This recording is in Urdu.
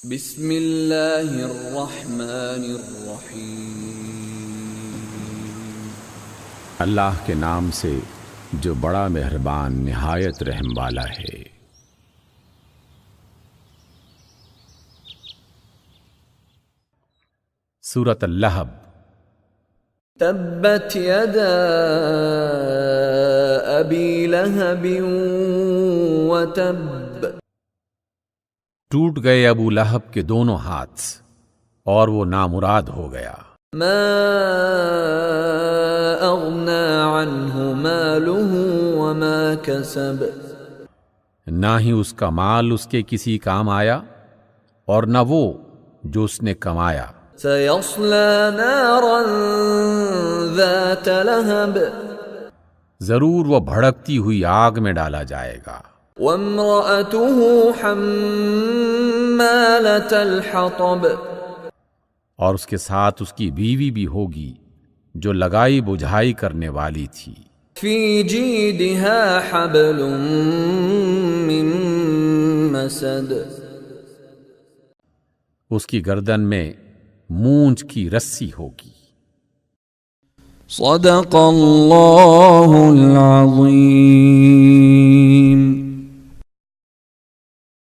بسم اللہ الرحمن الرحیم، اللہ کے نام سے جو بڑا مہربان نہایت رحم والا ہے۔ سورۃ اللہب۔ تبت یدا ابی لہب وتب، ٹوٹ گئے ابو لہب کے دونوں ہاتھ اور وہ نامراد ہو گیا۔ ما اغنى عنہ مالہ وما کسب، نہ ہی اس کا مال اس کے کسی کام آیا اور نہ وہ جو اس نے کمایا۔ سیصلی نارا ذات لہب، ضرور وہ بھڑکتی ہوئی آگ میں ڈالا جائے گا۔ وامرأته حمالة الحطب، اور اس کے ساتھ اس کی بیوی بھی ہوگی جو لگائی بجھائی کرنے والی تھی۔ فی جیدها حبل من مسد، اس کی گردن میں مونچھ کی رسی ہوگی۔ صدق اللہ العظیم۔